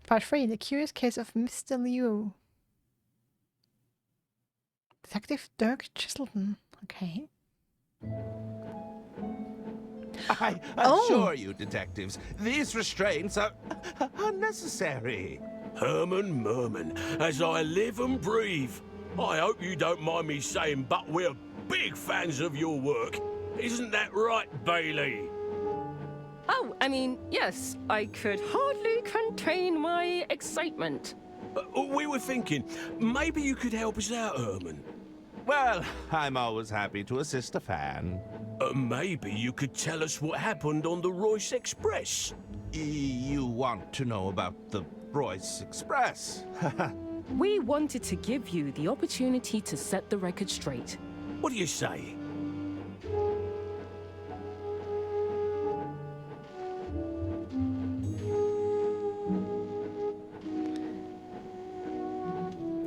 Part 3, The Curious Case of Mr. Liu. Detective Dirk Chiselton. Okay. I assure you, detectives, these restraints are unnecessary. Herman Merman, as I live and breathe. I hope you don't mind me saying, but we're big fans of your work. Isn't that right, Bailey? Oh, I mean, yes, I could hardly contain my excitement. We were thinking, maybe you could help us out, Herman. Well, I'm always happy to assist a fan. Maybe you could tell us what happened on the Royce Express. You want to know about the Royce Express? We wanted to give you the opportunity to set the record straight. What do you say?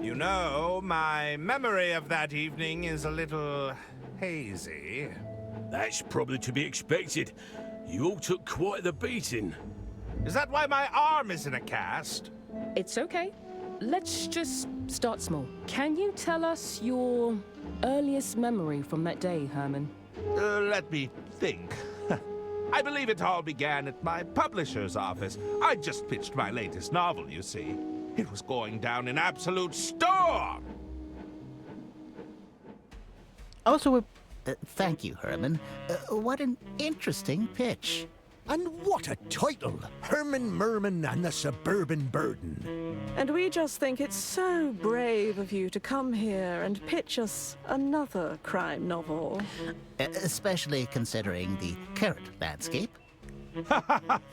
You know, my memory of that evening is a little hazy. That's probably to be expected. You all took quite the beating. Is that why my arm is in a cast? It's okay. Let's just start small. Can you tell us your earliest memory from that day, Herman? Let me think. I believe it all began at my publisher's office. I just pitched my latest novel, you see. It was going down in absolute storm. Also, Thank you, Herman. What an interesting pitch. And what a title! Herman Merman and the Suburban Burden. And we just think it's so brave of you to come here and pitch us another crime novel. Especially considering the current landscape.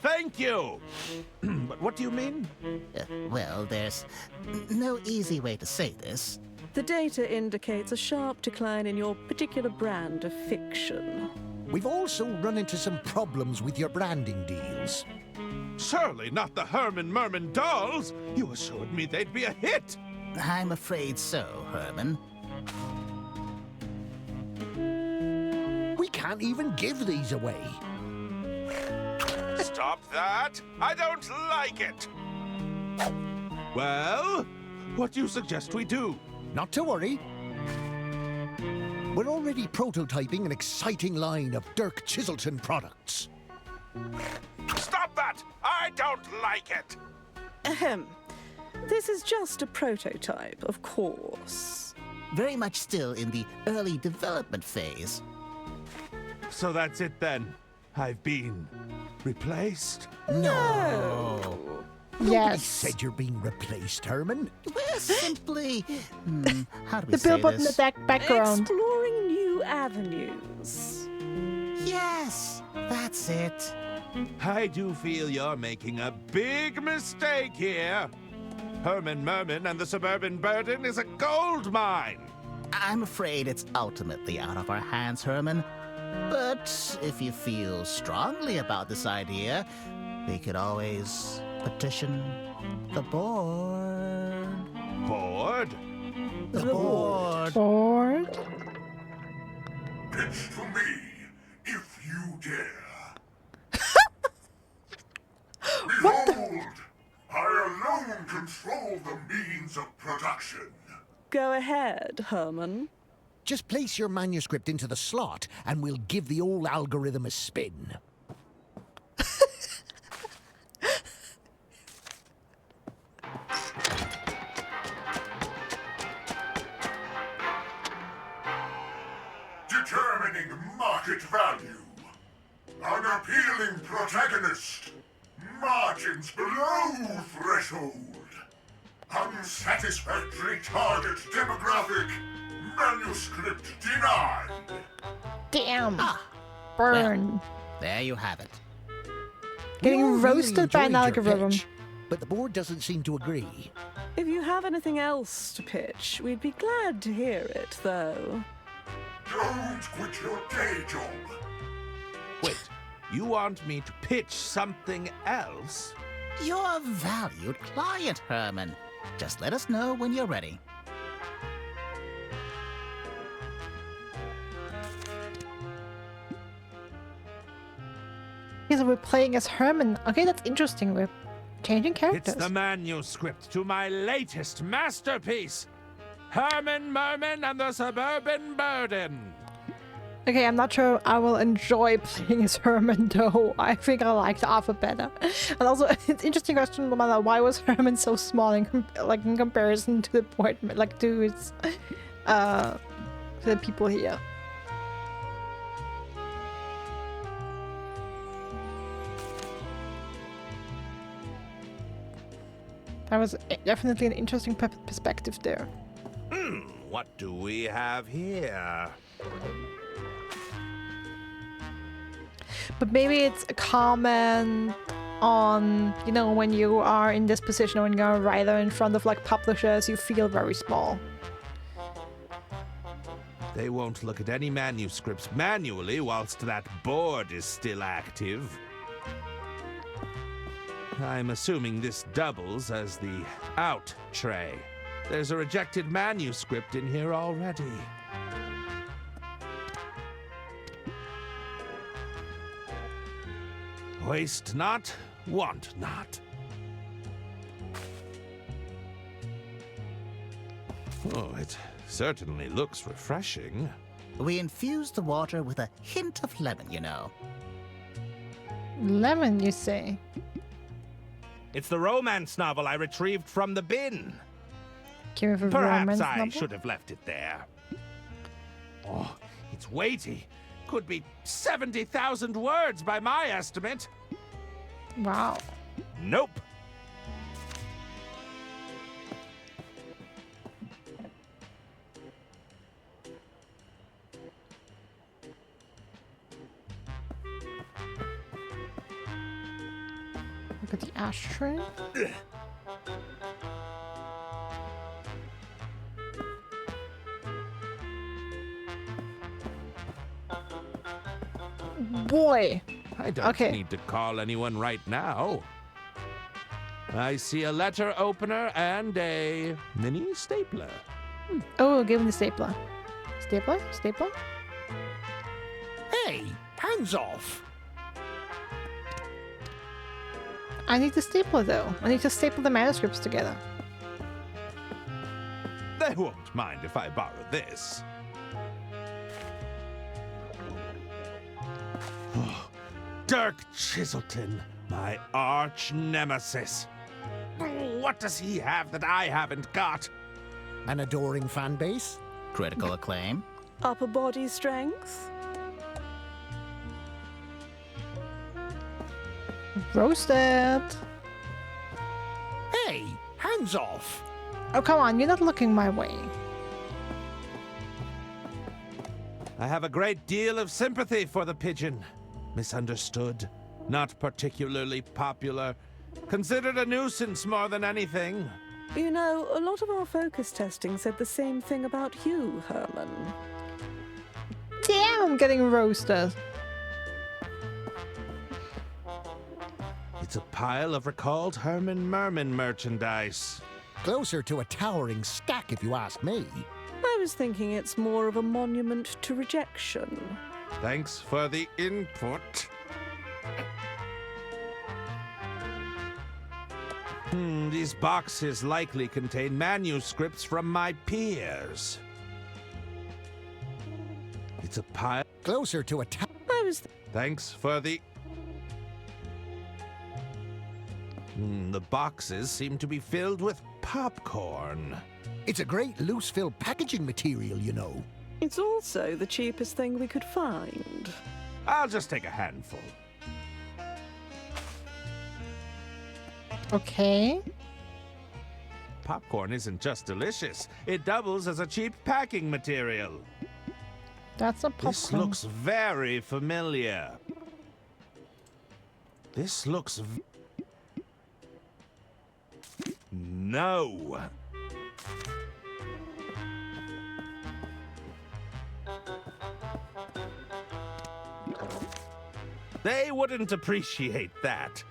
Thank you! But what do you mean? Well, there's no easy way to say this. The data indicates a sharp decline in your particular brand of fiction. We've also run into some problems with your branding deals. Surely not the Herman Merman dolls! You assured me they'd be a hit! I'm afraid so, Herman. We can't even give these away. Stop that! I don't like it! Well, what do you suggest we do? Not to worry. We're already prototyping an exciting line of Dirk Chiselton products. Stop that! I don't like it! Ahem. This is just a prototype, of course. Very much still in the early development phase. So that's it then. I've been replaced? No! Nobody yes. said you're being replaced, Herman. We're simply... how do we The say billboard in the this? background. Exploring new avenues. Yes, that's it. I do feel you're making a big mistake here. Herman Merman and the Suburban Burden is a gold mine. I'm afraid it's ultimately out of our hands, Herman. But if you feel strongly about this idea, we could always petition the board. Bored? The board. Board. Pitch to me, if you dare. Behold, I alone control the means of production. Go ahead, Herman. Just place your manuscript into the slot and we'll give the old algorithm a spin. Determining market value. Unappealing protagonist. Margins below threshold. Unsatisfactory target demographic. Manuscript denied. Damn. Burn. There you have it. Getting We all really roasted by an enjoyed your algorithm. pitch, but the board doesn't seem to agree. If you have anything else to pitch, we'd be glad to hear it, though. Don't quit your day job. Wait, you want me to pitch something else? You're a valued client, Herman. Just let us know when you're ready. Okay, so we're playing as Herman. Okay, that's interesting. We're Changing It's characters. the manuscript to my latest masterpiece, Herman Merman and the Suburban Burden. Okay, I'm not sure I will enjoy playing as Herman though. I think I liked Arthur better. And also, it's interesting question, Mama, why was Herman so small in in comparison to the appointment, like to his, to the people here. That was definitely an interesting perspective there. What do we have here? But maybe it's a comment on, you know, when you are in this position, when you're a writer in front of like publishers, you feel very small. They won't look at any manuscripts manually whilst that board is still active. I'm assuming this doubles as the out tray. There's a rejected manuscript in here already. Waste not, want not. Oh, it certainly looks refreshing. We infuse the water with a hint of lemon, you know. Lemon, you say? It's the romance novel I retrieved from the bin. Give it a Perhaps romance I novel? should have left it there. Oh, it's weighty. Could be 70,000 words by my estimate. Wow. Nope. Look at the ashtray. Boy. I don't Okay. need to call anyone right now. I see a letter opener and a mini stapler. Oh, give him the stapler. Stapler? Stapler? Hey, hands off! I need the stapler though. I need to staple the manuscripts together. They won't mind if I borrow this. Dirk Chiselton, my arch nemesis. What does he have that I haven't got? An adoring fan base? Critical acclaim. Upper body strength? Roasted. Hey, hands off! Oh, come on. You're not looking my way. I have a great deal of sympathy for the pigeon. Misunderstood, not particularly popular, considered a nuisance more than anything. You know, a lot of our focus testing said the same thing about you, Herman. Damn, I'm getting roasted. It's a pile of recalled Herman Merman merchandise. Closer to a towering stack, if you ask me. I was thinking it's more of a monument to rejection. Thanks for the input. These boxes likely contain manuscripts from my peers. It's a pile. Closer to a I was Thanks for the... The boxes seem to be filled with popcorn. It's a great loose-fill packaging material, you know. It's also the cheapest thing we could find. I'll just take a handful. Okay. Popcorn isn't just delicious, it doubles as a cheap packing material. That's a popcorn. This looks very familiar. This looks... No. They wouldn't appreciate that.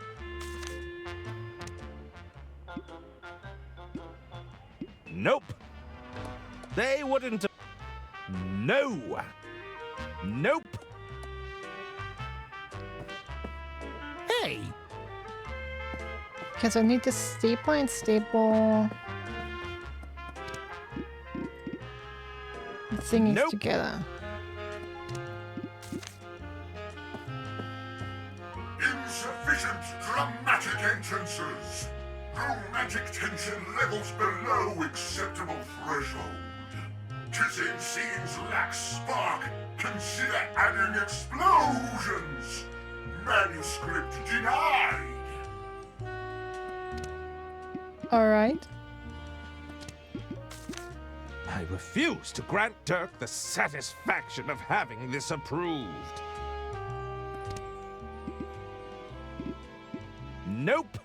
Nope. They wouldn't. No. Nope. Hey! Okay, so I need to staple and staple the thingies Nope. together. Insufficient dramatic entrances. Romantic tension levels below acceptable threshold. Kissing scenes lack spark. Consider adding explosions. Manuscript denied. Alright. I refuse to grant Dirk the satisfaction of having this approved. Nope.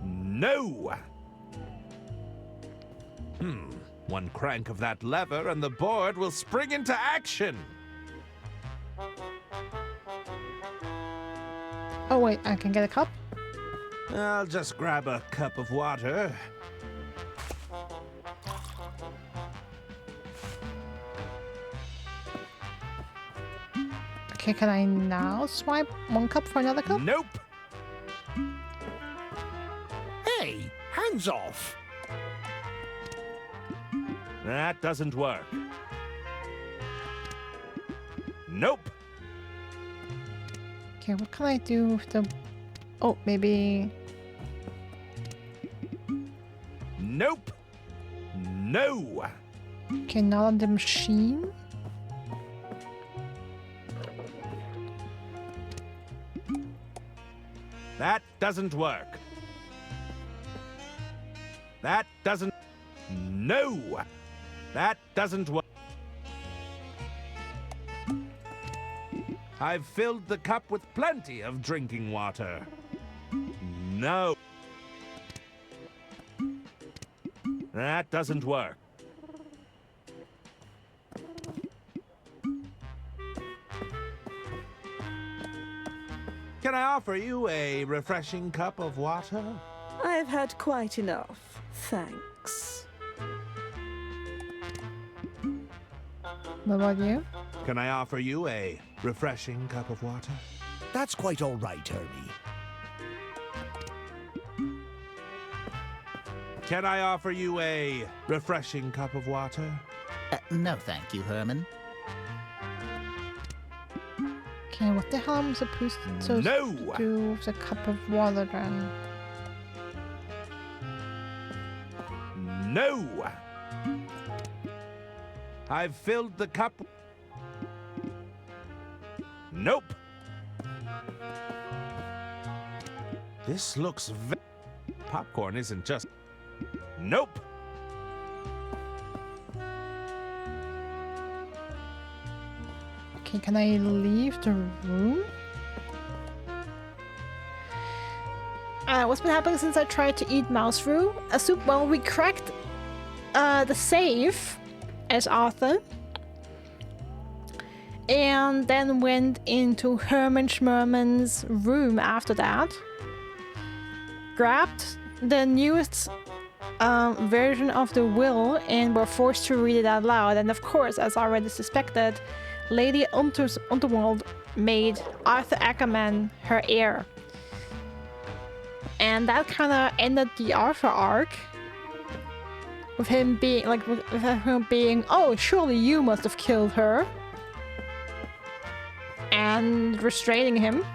No. One crank of that lever and the board will spring into action. Oh wait, I can get a cup? I'll just grab a cup of water. Okay, can I now swipe one cup for another cup? Nope. Hey, hands off! That doesn't work. Nope. Okay, what can I do with the... Oh, maybe... Nope. No. Okay, not on the machine. That doesn't work. That doesn't... No. That doesn't work. I've filled the cup with plenty of drinking water. No. That doesn't work. Can I offer you a refreshing cup of water? I've had quite enough, thanks. What about you? Can I offer you a refreshing cup of water? That's quite all right, Hermie. Can I offer you a refreshing cup of water? No, thank you, Herman. Okay, what the hell am I supposed to No! do with a cup of water then? No! I've filled the cup. Nope. This looks popcorn isn't just... Nope. Okay, can I leave the room? What's been happening since I tried to eat mouse roux? Well, we cracked the safe as Arthur. And then went into Herman Schmerman's room after that. Grabbed the newest version of the will and were forced to read it out loud. And of course, as already suspected, Lady Unterworld made Arthur Ackerman her heir. And that kind of ended the Arthur arc. With him being, oh, surely you must have killed her. And restraining him.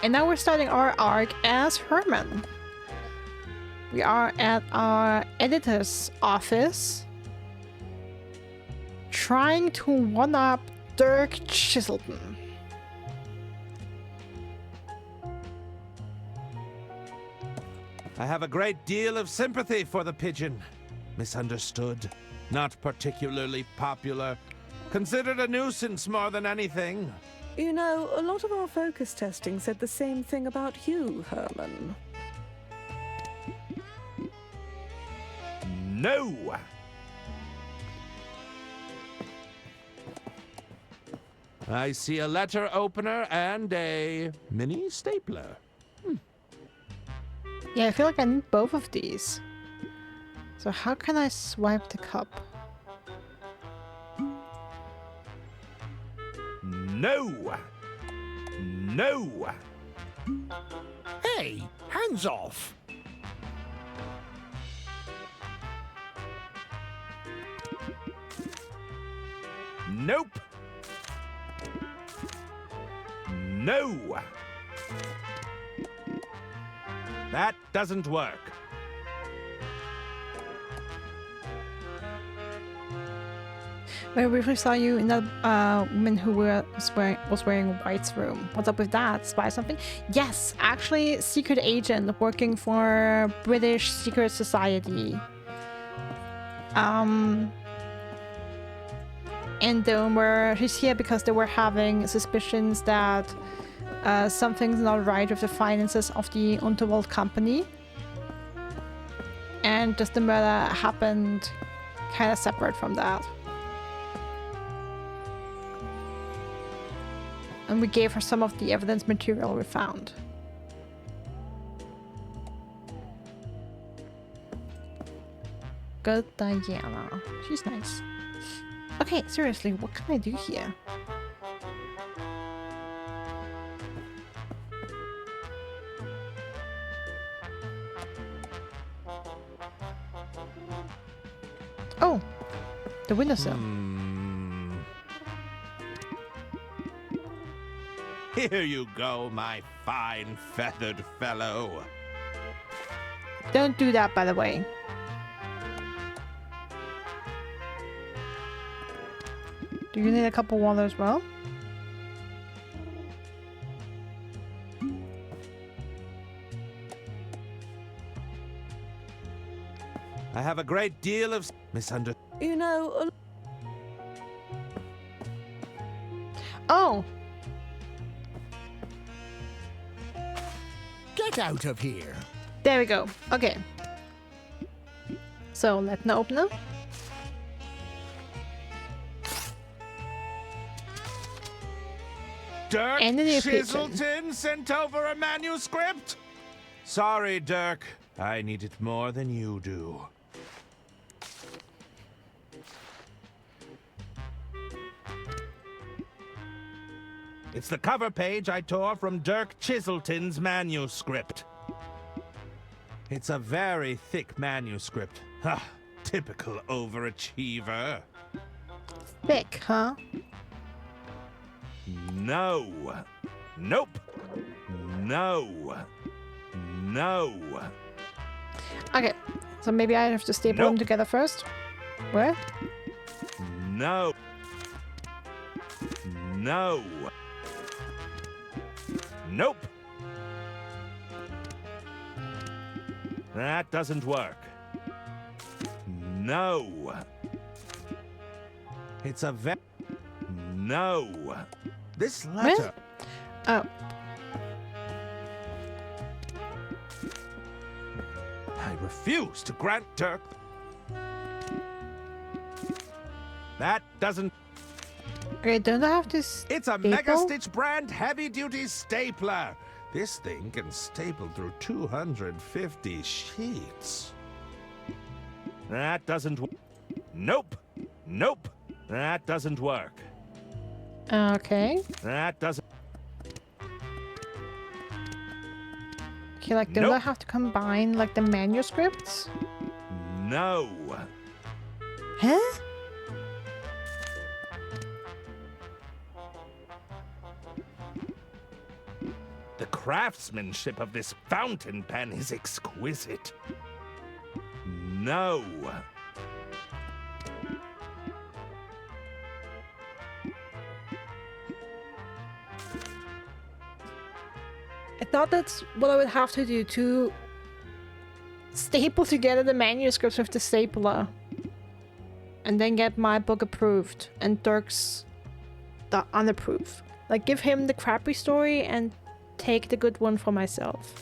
And now we're starting our arc as Herman. We are at our editor's office. Trying to one-up Dirk Chiselton. I have a great deal of sympathy for the pigeon. Misunderstood, not particularly popular, considered a nuisance more than anything. You know, a lot of our focus testing said the same thing about you, Herman. No! I see a letter opener and a mini stapler. Yeah, I feel like I need both of these. So how can I swipe the cup? No! No! Hey, hands off! Nope. No. That doesn't work. I briefly saw you in that woman who was wearing white's room. What's up with that? Spy something? Yes, actually, secret agent working for British Secret Society. And she's here because they were having suspicions that something's not right with the finances of the Unterworld company. And just the murder happened kind of separate from that. And we gave her some of the evidence material we found. Good Diana. She's nice. Okay, seriously, what can I do here? Oh, the windowsill. Here you go, my fine feathered fellow. Don't do that, by the way. Do you need a cup of water as well? I have a great deal of misunderstanding. You know, Oh! Get out of here! There we go. Okay. So, let me open it. Dirk And the new Chiselton sent over a manuscript? Sorry, Dirk. I need it more than you do. It's the cover page I tore from Dirk Chiselton's manuscript. It's a very thick manuscript. Ah, typical overachiever. Thick, huh? No. Nope. No. No. Okay. So maybe I have to staple them together first. Where? No. No. Nope. That doesn't work. No. It's a No. This letter. Oh. I refuse to grant Dirk. That doesn't. Okay, don't I have to It's a Mega Stitch brand heavy-duty stapler. This thing can staple through 250 sheets. That doesn't. Nope. Nope. That doesn't work. Okay. That doesn't. Okay, like, don't I have to combine, like, the manuscripts? No. Huh? The craftsmanship of this fountain pen is exquisite. No. I thought that's what I would have to do to staple together the manuscripts with the stapler. And then get my book approved and Dirk's the unapproved. Like, give him the crappy story and take the good one for myself.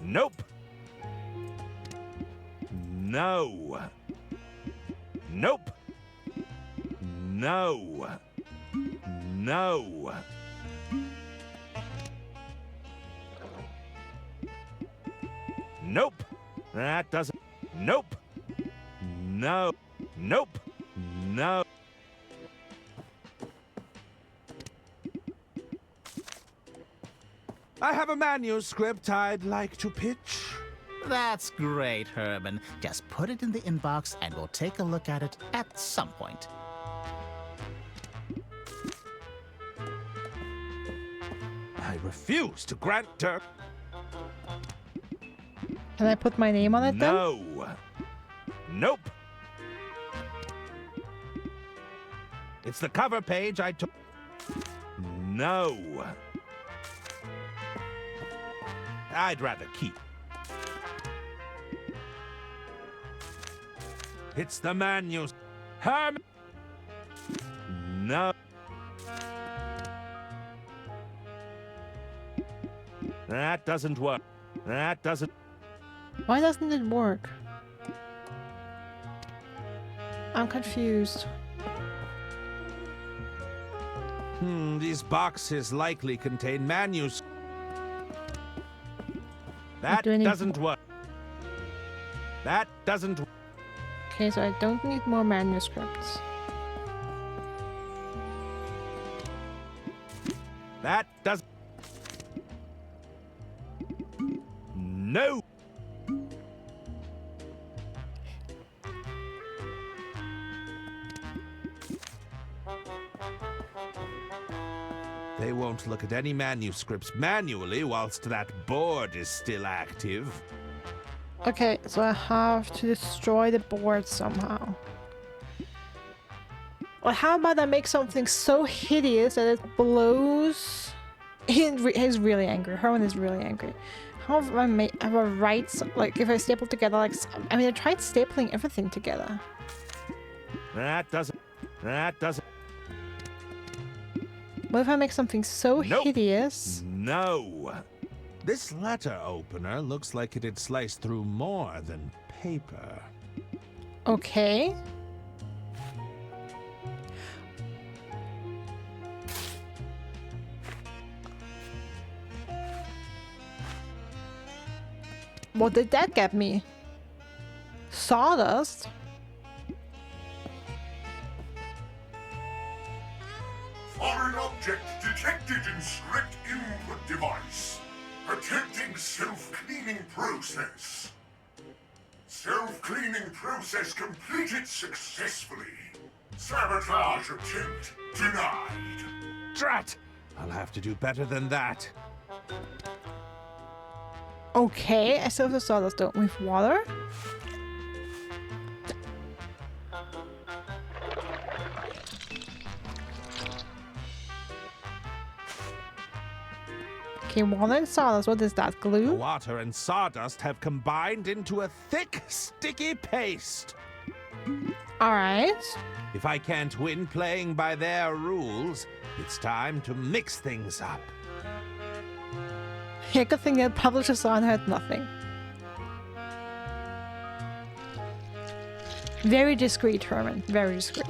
Nope. No. Nope. No. No. Nope. That doesn't. Nope. No. Nope. No. I have a manuscript I'd like to pitch. That's great, Herman. Just put it in the inbox and we'll take a look at it at some point. I refuse to grant Dirk. Can I put my name on it then? No. Nope. It's the cover page I took. No. I'd rather keep. It's the manuscript. Herman. No. That doesn't work. That doesn't. Why doesn't it work? I'm confused. These boxes likely contain manuscripts. That do I need doesn't work. That doesn't. Okay, so I don't need more manuscripts. That doesn't. No. They won't look at any manuscripts manually whilst that board is still active. Okay, so I have to destroy the board somehow. Well, how about I make something so hideous that it blows? He's really angry. Herman is really angry. How if I write like if I staple together like I mean I tried stapling everything together. That doesn't. That doesn't. What if I make something so hideous? No. This letter opener looks like it'd slice through more than paper. Okay. What did that get me? Sawdust? Foreign object detected in script input device. Attempting self-cleaning process. Self-cleaning process completed successfully. Sabotage attempt denied. Drat! I'll have to do better than that. Okay, I still have the sawdust though. With water? Okay, water and sawdust. What is that? Glue? Water and sawdust have combined into a thick, sticky paste. Alright. If I can't win playing by their rules, it's time to mix things up. Yeah, good thing that publisher saw and heard nothing. Very discreet, Herman. Very discreet.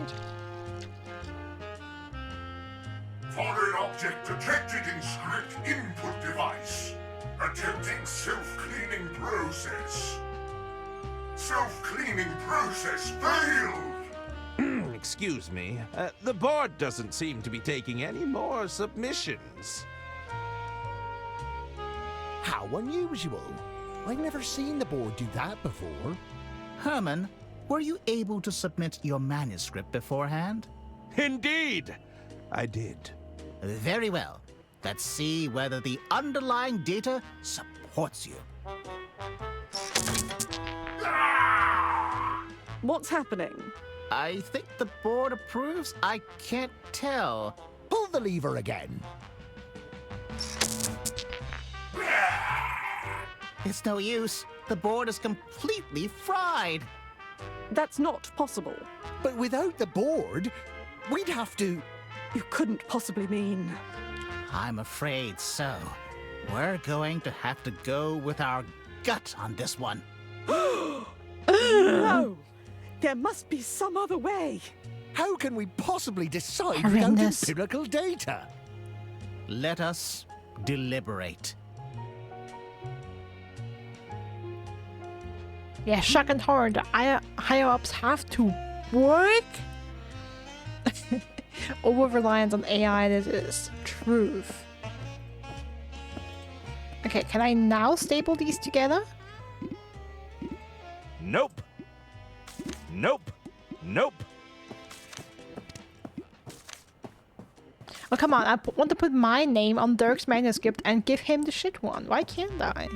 Foreign object detected in script input device. Attempting self-cleaning process. Self-cleaning process failed. Excuse me. The board doesn't seem to be taking any more submissions. How unusual. I've never seen the board do that before. Herman, were you able to submit your manuscript beforehand? Indeed, I did. Very well. Let's see whether the underlying data supports you. What's happening? I think the board approves. I can't tell. Pull the lever again. It's no use. The board is completely fried. That's not possible. But without the board, we'd have to... You couldn't possibly mean... I'm afraid so. We're going to have to go with our gut on this one. No! There must be some other way. How can we possibly decide Horrendous. without empirical data? Let us deliberate. Yeah, shock and horror. The higher-ups have to work. Over-reliance on AI, this is truth. Okay, can I now staple these together? Nope. Nope. Nope. Oh, come on. I want to put my name on Dirk's manuscript and give him the shit one. Why can't I?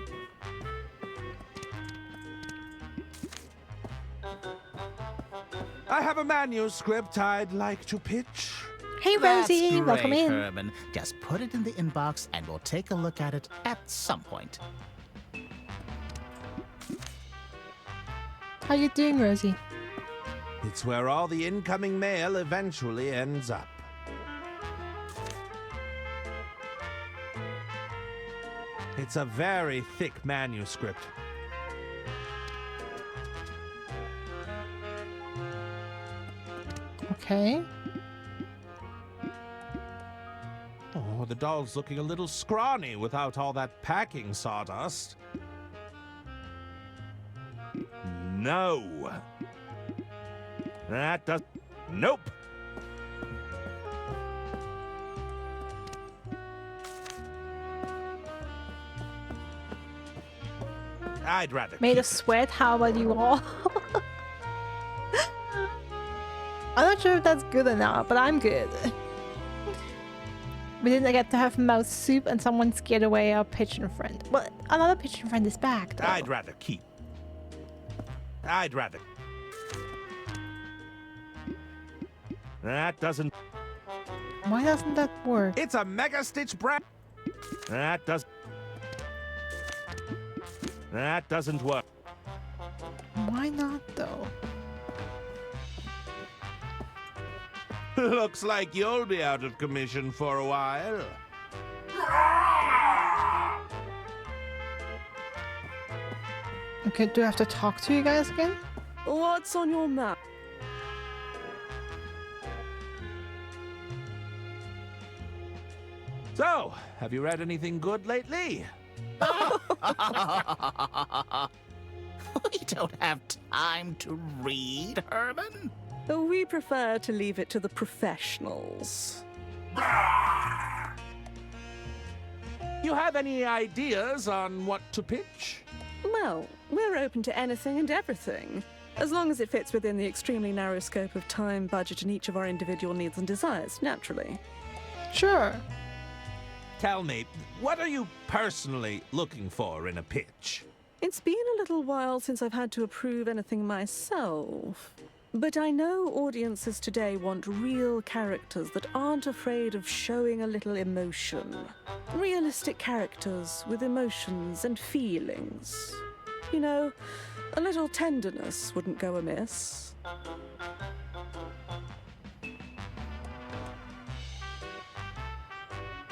I have a manuscript I'd like to pitch. Hey, Rosie. That's Welcome great, in. Herman. Just put it in the inbox and we'll take a look at it at some point. How you doing, Rosie? It's where all the incoming mail eventually ends up. It's a very thick manuscript. Okay. Oh, the doll's looking a little scrawny without all that packing sawdust. No. That does... Nope. I'd rather Made keep us sweat. How about you all? I'm not sure if that's good or not, but I'm good. We didn't get to have mouse soup and someone scared away our pigeon friend. Well, another pigeon friend is back, though. I'd rather keep. I'd rather... That doesn't... Why doesn't that work? It's a Mega Stitch brand. That doesn't work. Why not, though? Looks like you'll be out of commission for a while. Okay, do I have to talk to you guys again? What's on your map? So, have you read anything good lately? We don't have time to read, Herman. We prefer to leave it to the professionals. You have any ideas on what to pitch? Well, we're open to anything and everything, as long as it fits within the extremely narrow scope of time, budget, and each of our individual needs and desires, naturally. Sure. Tell me, what are you personally looking for in a pitch? It's been a little while since I've had to approve anything myself. But I know audiences today want real characters that aren't afraid of showing a little emotion. Realistic characters with emotions and feelings. You know, a little tenderness wouldn't go amiss.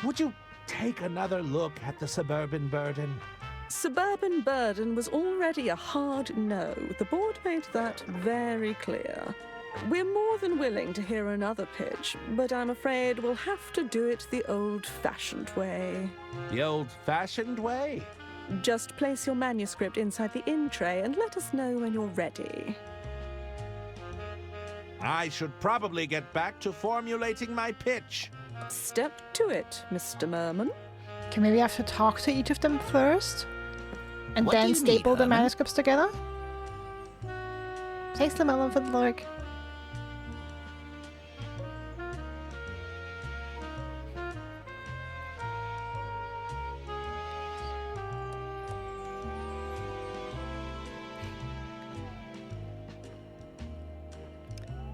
Would you take another look at the Suburban Burden? Suburban Burden was already a hard no. The board made that very clear. We're more than willing to hear another pitch, but I'm afraid we'll have to do it the old-fashioned way. The old-fashioned way? Just place your manuscript inside the in tray and let us know when you're ready. I should probably get back to formulating my pitch. Step to it, Mr. Merman. Okay, maybe I have to talk to each of them first? And What do then you staple need, the Herman? manuscripts together? Taste the melon for the Lurk.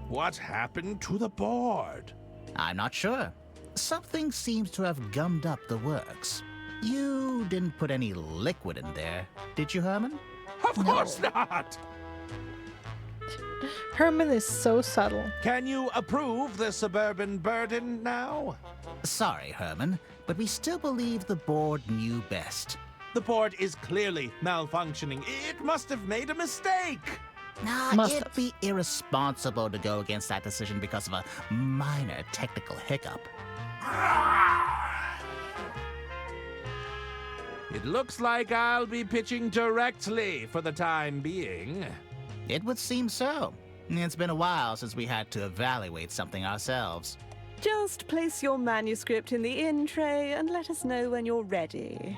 What happened to the board? I'm not sure. Something seems to have gummed up the works. You didn't put any liquid in there, did you, Herman? Of course not! Herman is so subtle. Can you approve the Suburban Burden now? Sorry, Herman, but we still believe the board knew best. The board is clearly malfunctioning. It must have made a mistake. Must It'd have. be irresponsible to go against that decision because of a minor technical hiccup. It looks like I'll be pitching directly for the time being. It would seem so. It's been a while since we had to evaluate something ourselves. Just place your manuscript in the in tray and let us know when you're ready.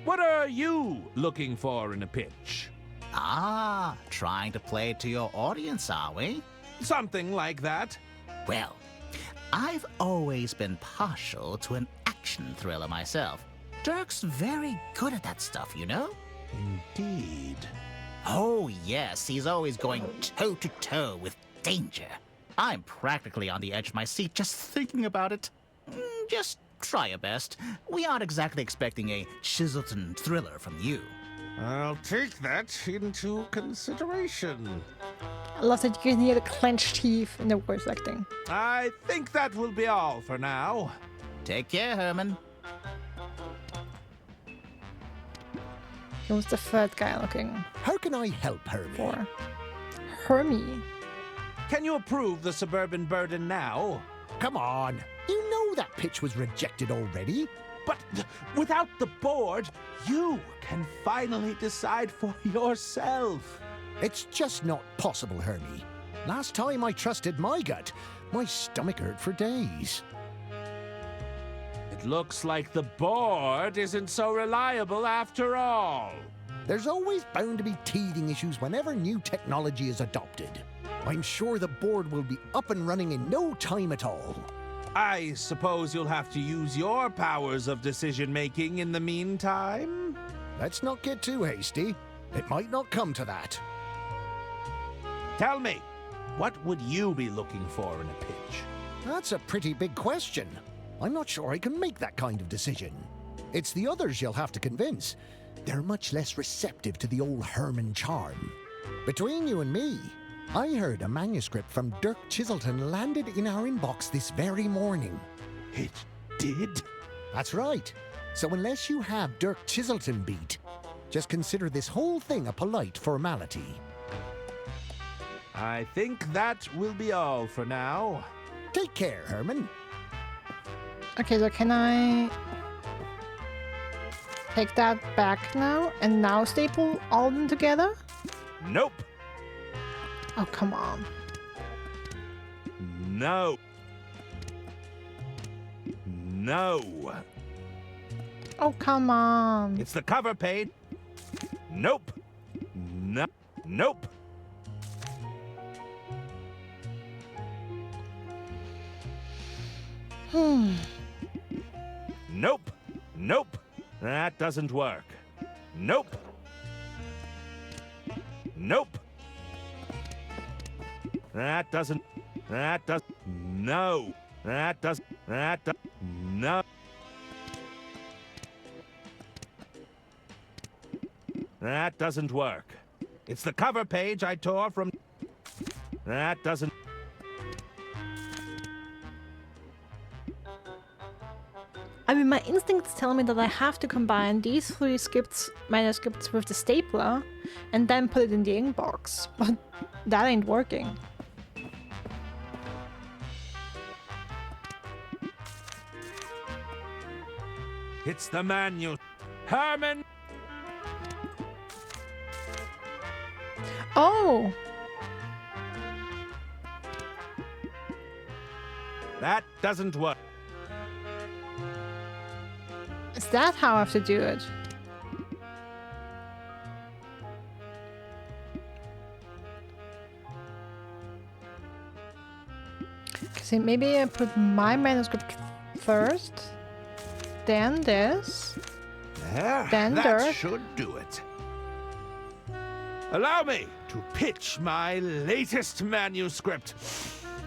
What are you looking for in a pitch? Ah, trying to play to your audience, are we? Something like that. Well, I've always been partial to an action thriller myself. Dirk's very good at that stuff, you know? Indeed. Oh, yes, he's always going toe-to-toe with danger. I'm practically on the edge of my seat just thinking about it. Just try your best. We aren't exactly expecting a Chiselton thriller from you. I'll take that into consideration. I love that you can hear the clenched teeth in the voice acting. I think that will be all for now. Take care, Herman. Who's the third guy looking How can I help, Hermie? for? Hermie. Can you approve the suburban burden now? Come on. You know that pitch was rejected already. But without the board, you can finally decide for yourself. It's just not possible, Hermie. Last time I trusted my gut, my stomach hurt for days. It looks like the board isn't so reliable after all. There's always bound to be teething issues whenever new technology is adopted. I'm sure the board will be up and running in no time at all. I suppose you'll have to use your powers of decision-making in the meantime? Let's not get too hasty. It might not come to that. Tell me, what would you be looking for in a pitch? That's a pretty big question. I'm not sure I can make that kind of decision. It's the others you'll have to convince. They're much less receptive to the old Herman charm. Between you and me, I heard a manuscript from Dirk Chiselton landed in our inbox this very morning. It did? That's right. So unless you have Dirk Chiselton beat, just consider this whole thing a polite formality. I think that will be all for now. Take care, Herman. Okay, so can I take that back now and now staple all of them together? Nope. Oh, come on. No. No. Oh, come on. It's the cover page. Nope. No. Nope. Nope. Nope. That doesn't work. Nope. Nope. That doesn't. That does. No. That does. That does. No. That doesn't work. It's the cover page I tore from. That doesn't. I mean, my instincts tell me that I have to combine these three manuscripts with the stapler and then put it in the inbox, but that ain't working. It's the manual. Herman! Oh! That doesn't work. Is that how I have to do it? See, maybe I put my manuscript first, then this, There, then that Dirk. should do it. Allow me to pitch my latest manuscript.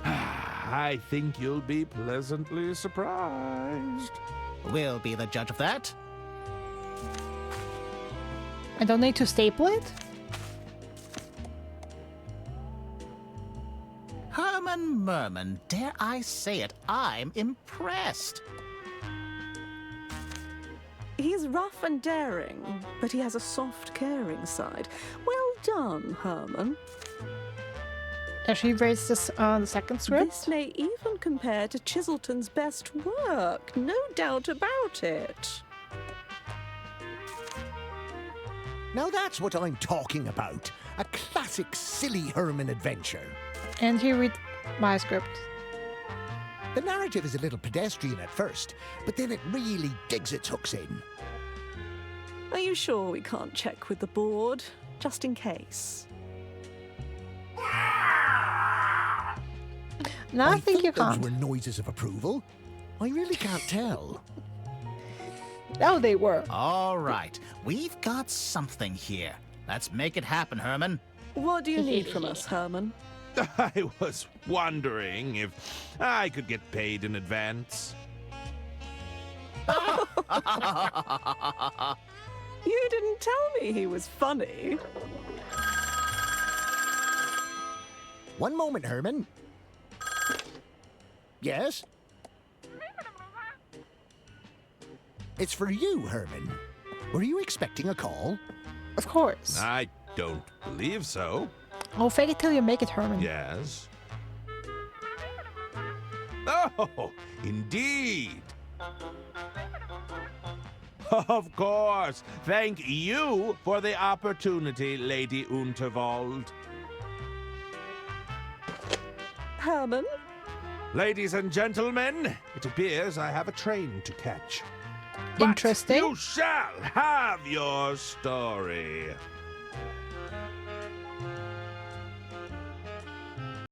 I think you'll be pleasantly surprised. We'll be the judge of that. I don't need to staple it? Herman Merman, dare I say it, I'm impressed. He's rough and daring, but he has a soft, caring side. Well done, Herman. Actually raised this the second script. This may even compare to Chiselton's best work, no doubt about it. Now that's what I'm talking about. A classic silly Herman adventure. And here read my script. The narrative is a little pedestrian at first, but then it really digs its hooks in. Are you sure we can't check with the board, just in case? No, I think you those can't. were noises of approval. I really can't tell. No, they were. All right, we've got something here. Let's make it happen, Herman. What do you need from us, Herman? I was wondering if I could get paid in advance. You didn't tell me he was funny. One moment, Herman. Yes? It's for you, Herman. Were you expecting a call? Of course. I don't believe so. Oh, fake it till you make it, Herman. Yes. Oh, indeed. Of course. Thank you for the opportunity, Lady Unterwald. Herman? Ladies and gentlemen, it appears I have a train to catch. But Interesting. you shall have your story.